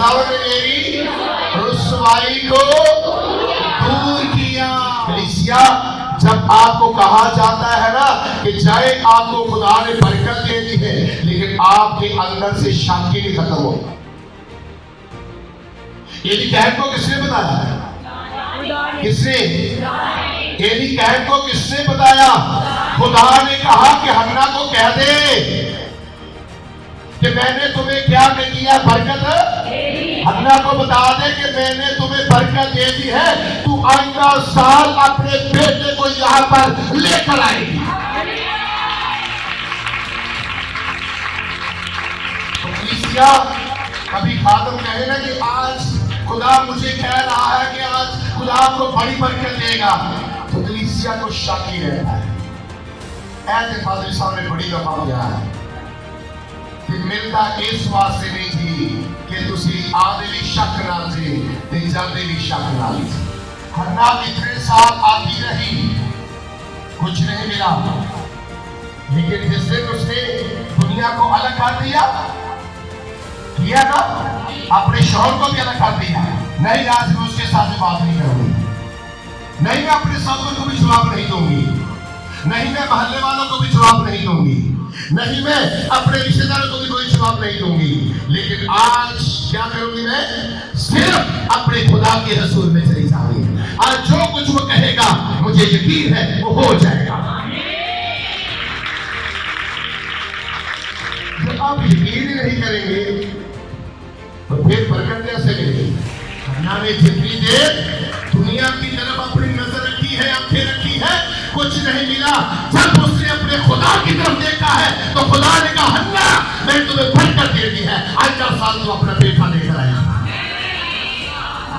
خدا نے میری رسوائی کو دور کیا. کلیسیا جب آپ کو کہا جاتا ہے نا کہ جائے آپ کو خدا نے برکت دے دی ہے لیکن آپ کے اندر سے شک ہی نہیں ختم ہو. ایلی کہن کو کس نے بتایا؟ کس نے؟ ایلی کہن کو کس نے بتایا؟ خدا نے کہا کہ حنا کو کہہ دے کہ میں نے تمہیں کیا کیا برکت. حنا کو بتا دے کہ میں نے تمہیں برکت دے دی ہے, تو آئندہ سال اپنے بیٹے کو یہاں پر لے کر آئے گی. کبھی خادم کہے نا کہ آج خدا مجھے کہہ رہا ہے کہ آج خدا آپ کو بڑی برکت دے گا, تو کلیسیا کو شک ہی رہتا ہے. ایسے فادر صاحب نے بڑی دفعہ کیا ہے کہ ملتا اس واسطے نہیں تھی کہ تسی آدھے بھی شک نہ تھے تے جاندے بھی شک نہ تھے. حنا اتنے سال آتی رہی, کچھ نہیں ملا, لیکن جس دن اس نے دنیا کو الگ کر دیا کیا نا, اپنے شوہر کو بھی الگ کر دیا. نہیں آج میں اس کے ساتھ بات نہیں کروں گی, نہیں میں اپنے ساتھوں کو بھی جواب نہیں دوں گی, نہیں میں محلے والوں کو بھی جواب نہیں دوں گی, نہیں میں اپنے رشتہ داروں کو بھی کوئی جواب نہیں دوں گی, لیکن آج کیا کروں گی, میں صرف اپنے خدا کے حضور میں چلی جاؤں گی. آج جو کچھ وہ کہے گا مجھے یقین ہے وہ ہو جائے گا. جب آپ یقین ہی نہیں کریں گے تو پھر برکت کیسے ملے گی؟ حنا نے جتنی دیر دنیا کی طرف اپنی نظر رکھی ہے, آنکھیں رکھی ہے, کچھ نہیں ملا. جب اس نے اپنے خدا کی طرف دیکھا ہے تو خدا نے کہا حنا میں تمہیں برکت دے دی ہے, آئندہ سال تو اپنا بیٹا لے کر آئے.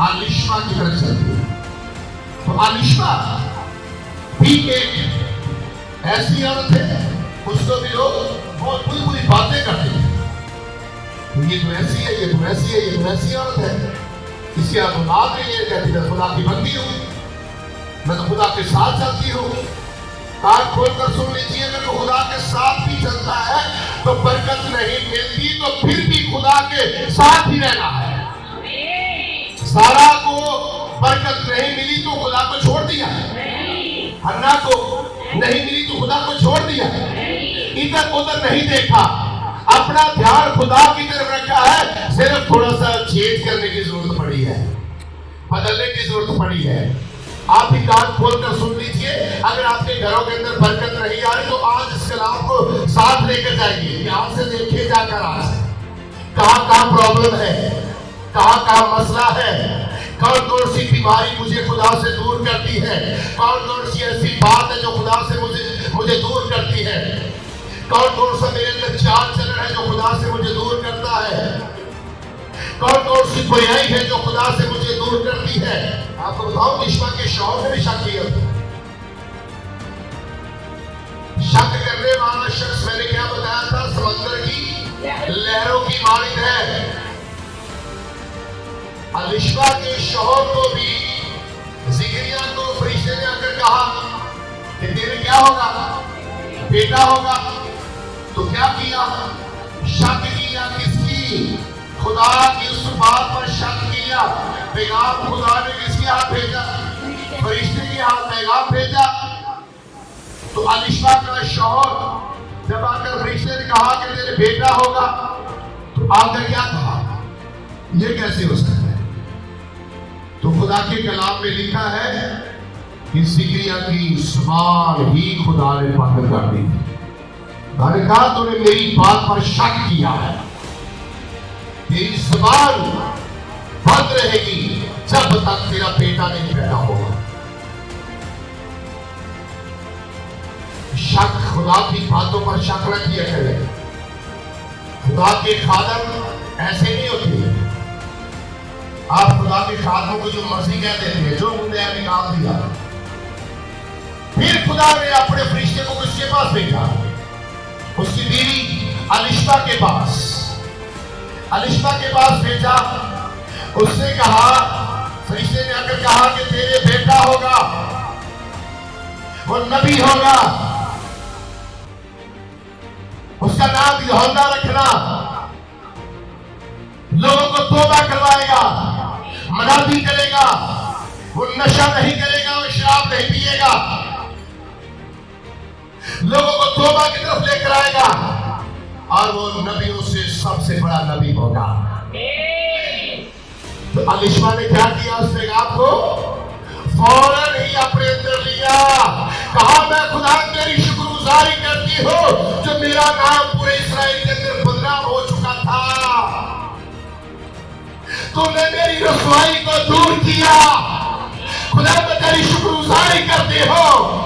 الیشما کی طرف چلتی ہے تو الیشما بھی ایک ایسی عورت ہے, اس کو بھی لوگ بہت بری بری باتیں کرتے ہیں. یہ تو ایسی ہے, یہ تو ایسی ہے, یہ تو ایسی عورت ہے, اس کی اولاد نہیں ہے, کہتی میں خدا کی بندی ہوں, میں تو خدا کے ساتھ چلتی ہوں. کان کھول کر سن لیجیے, اگر تو خدا کے ساتھ بھی چلتا ہے تو برکت نہیں ملتی, تو پھر بھی خدا کے ساتھ ہی رہنا ہے. سارا کو برکت نہیں ملی تو خدا کو چھوڑ دیا, حنا کو نہیں ملی تو خدا کو چھوڑ دیا, ادھر ادھر نہیں دیکھا, اپنا دھیان خدا کی طرف رکھا ہے. صرف تھوڑا سا چینج کرنے کی ضرورت پڑی ہے, بدلنے کی ضرورت پڑی ہے. آپ بھی کان کھول کر سن لیجئے, اگر آپ کے گھروں کے اندر برکت نہیں آ رہی تو آج اس کلام کو ساتھ لے کر جائیے. یہاں سے دیکھیے جا کر آج کہاں کہاں پرابلم ہے, کہاں کہاں مسئلہ ہے, کون کون سی بیماری مجھے خدا سے دور کرتی ہے, کون کون سی ایسی بات ہے جو خدا سے مجھے دور کرتی ہے, کون کون سا میرے اندر چال چلن ہے جو خدا سے مجھے دور کرتا ہے, کون کون سی برائی ہے جو خدا سے مجھے دور کرتی ہے. آپ کو بتاؤں الیشما کے شوہر نے بھی شک کیا. شک کرنے والا شخص میں نے کیا بتایا تھا, سمندر کی لہروں کی مانند ہے. الیشما کے شوہر کو بھی زکریا کو فرشتے نے آ کر کہا کہ تیرے کیا ہوگا, بیٹا ہوگا. تو کیا کیا, شک کیا. کس کی؟ خدا کی اس بات پر شک کیا. پیغام خدا نے کس کے ہاتھ بھیجا, فرشتے کے ہاتھ پیغام بھیجا. تو الیشما کا شوہر جب آ کر فرشتے نے کہا کہ تیرے بیٹا ہوگا, تو آ کر کیا کہا, یہ کیسے ہو سکتا ہے؟ تو خدا کے کلام میں لکھا ہے کہ زکریا کی زبان ہی خدا نے بند کر دی. میں نے کہا تو نے میری بات پر شک کیا ہے, تیری زبان بند رہے گی جب تک تیرا بیٹا نہیں پیدا ہوگا. شک, خدا کی باتوں پر شک نہ کیا کرے. خدا کے خادم ایسے نہیں ہوتے. آپ خدا کے خادموں کو جو مرضی کہہ دیتے ہیں, جو انہوں نے نکال دیا. پھر خدا نے اپنے فرشتے کو کس کے پاس بھیجا, اس کی بیوی الیشما کے پاس. الیشما کے پاس بھیجا. اس نے کہا, فرشتے نے آ کر کہا کہ تیرے بیٹا ہوگا, وہ نبی ہوگا, اس کا نام یوحنا رکھنا, لوگوں کو توبہ کرنا करवाएगा, मनाती करेगा, वो नशा नहीं करेगा, वो शराब नहीं पिएगा, लोगों को तौबा की तरफ लेकर आएगा और वो नबियों से सबसे बड़ा नबी होगा। तो अलिशमा ने क्या किया उस पैगाम को? फौरन ही अपने अंदर लिया, कहा मैं खुदा तेरी शुक्रगुजारी करती हूँ जो मेरा नाम पूरे इस्राएल के अंदर बदनाम हो चुका था, तूने मेरी रसवाई को दूर किया, खुदा मैं तेरी शुक्रगुजारी करती हूँ।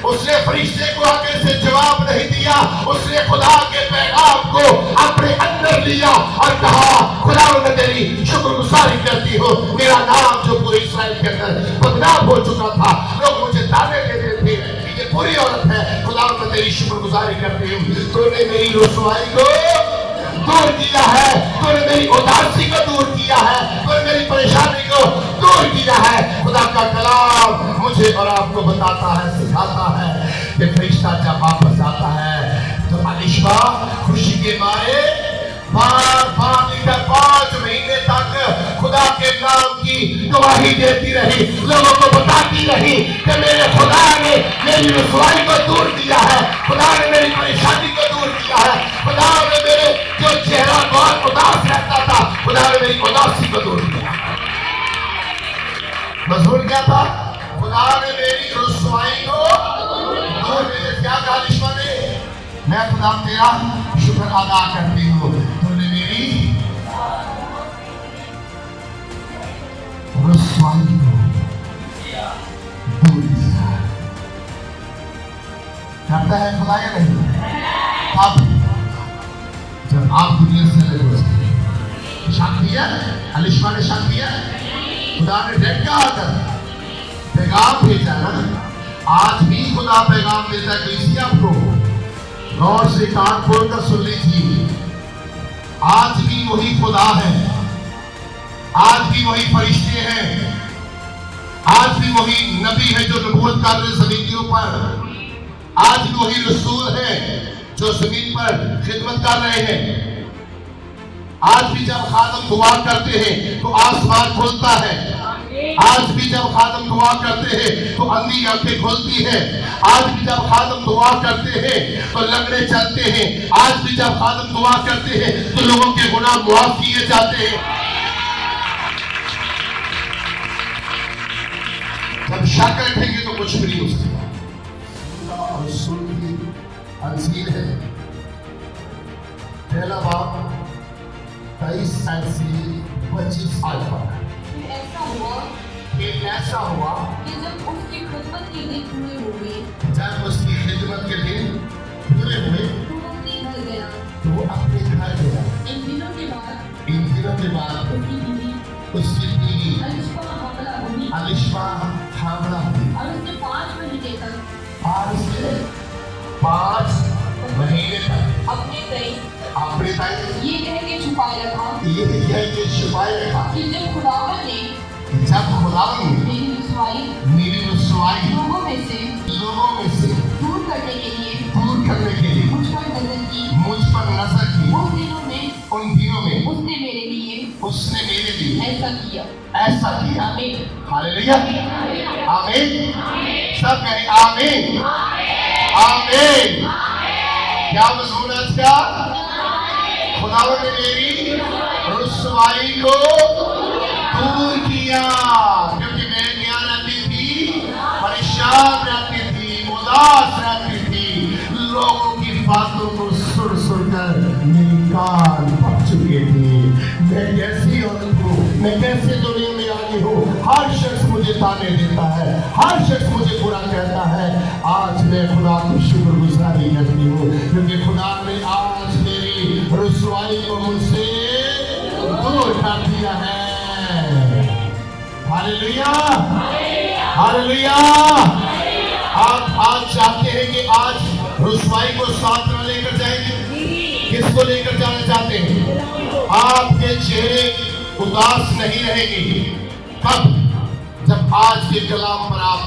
उसने फरिश्ते को आगे से जवाब नहीं दिया, उसने खुदा के पैगाम को अपने अंदर लिया और कहा खुदा मैं तेरी शुक्रगुजारी करती हूँ, मेरा नाम जो पूरे इस्राएल के अंदर बदनाम हो चुका था, लोग मुझे ताने देते थे कि ये बुरी औरत है, खुदा मैं तेरी शुक्रगुजारी करती हूँ, तूने मेरी रसवाई को दूर किया है, तूने मेरी उदासी को दूर किया है, तूने मेरी परेशानी को दूर किया है। खुदा का कलाम मुझे और आपको बताता है, सिखाता है कि फरिश्ता जब वापस आता है तो अलिशमा खुशी के मारे बार 5 महीने तक खुदा के नाम की गवाही देती रही, लोगों को बताती रही कि मेरे खुदा ने मेरी रसवाई को दूर किया है, खुदा ने मेरी परेशानी को दूर किया है, खुदा ने मेरे जो चेहरा बहुत उदास रहता था, खुदा ने मेरी उदासी को दूर किया। मजबूर क्या था? खुदा ने मेरी रसवाई को दूर किया। क्या कहा अलिशमा ने? मैं खुदा तेरा शुक्र अदा करती हूँ, तूने मेरी रसवाई को दूर किया। करता है खुदा या नहीं? अब जब आप दुनिया से अलग हो जाए, शक किया अलिशमा ने, शक किया खुदा ने डायरेक्ट आकर पैगाम भेजा ना। आज भी खुदा पैगाम देता है किसी आपको, गौर से कान खोलकर सुन लीजिए, आज भी वही खुदा है, आज भी वही फरिश्ते हैं, आज भी वही नबी है जो नबूवत कर रहे जमीन के ऊपर, आज भी वही रसूल है जो जमीन पर खिदमत कर रहे हैं। आज भी जब खादम दुआ करते हैं तो आसमान खुलता है, आज भी जब खादम दुआ करते हैं तो अंधी आंखें खुलती है, आज भी जब खादम दुआ करते हैं तो लंगड़े चलते हैं, आज भी जब खादम दुआ करते हैं तो लोगों के गुनाह मुआफ किए जाते हैं। जब शक रखेंगे तो कुछ भी नहीं हो सकता। रसूल की अंजील है, पहला बाब 23 से 25 आयत पर। ऐसा हुआ कि जब उसकी खिदमत के दिन पूरे हुए, जब उसकी खिदमत के दिन पूरे हुए तो वो अपने घर गया, तो वो अपने घर गया। इन दिनों के बाद उसकी बीवी अलिशमा हामला हुई और उसने 5 महीने तक अपने तक ये कह के छुपाए रखा कि जब खुदावन ने मेरी रसवाई लोगों में से दूर करने के लिए मुझ पर नजर की, उन दिनों में उसने मेरे लिए ऐसा किया। हालेलुया, आमीन। सब कहें आमीन, आमीन। क्या मजमून आज का? खुदावंद ने मेरी रसवाई को दूर किया, क्योंकि मैं क्या रहती थी? परेशान रहती थी, उदास रहती थी, लोगों की बातों को सुन कर मेरी कान पक चुके थे। मैं कैसी औरत हूँ, मैं कैसे दुनिया में आई हूँ, हर शख्स मुझे ताने देता है, हर शख्स मुझे बुरा कहता है। आज मैं खुदा की शुक्रगुजारी करती हूँ क्योंकि खुदा ने आज मेरी रसवाई को मुझसे दूर कर दिया है। Hallelujah, hallelujah. आप आज चाहते हैं कि आज रसवाई को साथ में लेकर जाएंगे? किसको लेकर जाना चाहते हैं? आपके चेहरे उदास नहीं रहेंगे। कब? जब आज के कलाम पर आप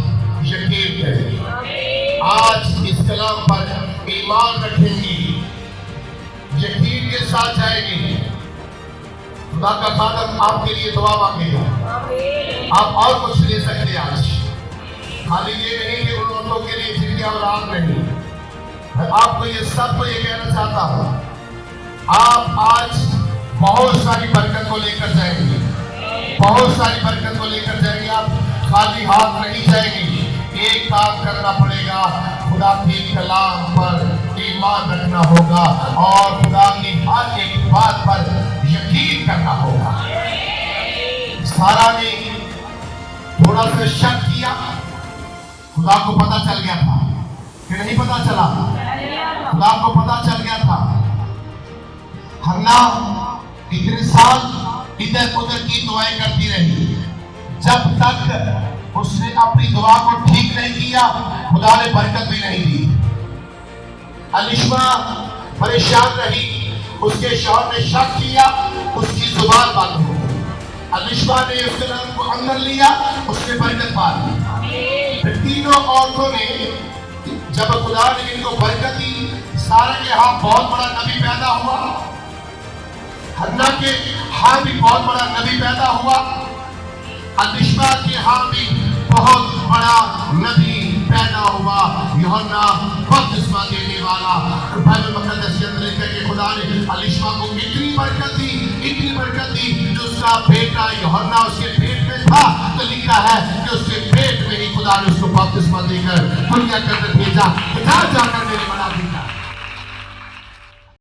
यकीन करेंगे, आज इस कलाम पर ईमान रखेंगे, यकीन के साथ जाएंगे, खुदा का खादम आपके लिए दुआ मांगेगा। आप और कुछ ले सकते हैं आज, खाली ये नहीं कि उन लोगों के लिए जिनकी औलाद नहीं। मैं आपको ये सबको ये कहना चाहता हूँ, आप आज बहुत सारी बरकत को लेकर जाएंगे, बहुत सारी बरकत को लेकर जाएंगे। आप खाली हाथ नहीं जाएंगे। एक काम करना पड़ेगा, खुदा के कलाम पर ईमान रखना होगा और खुदा की हर एक बात पर यकीन करना होगा। सारा ने थोड़ा सा शक किया, खुदा को पता चल गया था कि नहीं पता चला, खुदा को पता चल गया था। हन्ना इतने साल इधर उधर की दुआएं करती रही, जब तक उसने अपनी दुआ को ठीक नहीं किया खुदा ने बरकत भी नहीं दी। अलिशमा परेशान रही, उसके शौहर ने शक किया, उसकी जुबान बंद हो गई। अलिशमा ने उसके नाम को अंदर लिया, उसने बरकत पा ली। फिर तीनों औरतों ने जब खुदा ने इनको बरकत दी, सारा के यहाँ बहुत बड़ा नबी पैदा हुआ, हन्ना के यहाँ भी बहुत बड़ा नबी पैदा हुआ, अलिशमा के यहाँ भी बहुत बड़ा नबी पैदा हुआ, यूहन्ना बपतिस्मा देने वाला। बाइबल मुकद्दस के अंदर लिखा है कि खुदा ने अलिशमा को इतनी बरकत दी, इतनी बरकत दी कि उसका बेटा यूहन्ना उसके पेट में था, तो लिखा है कि उसके पेट में ही खुदा ने उसको बपतिस्मा देकर दुनिया के अंदर भेजा। जाकर मेरे बड़ा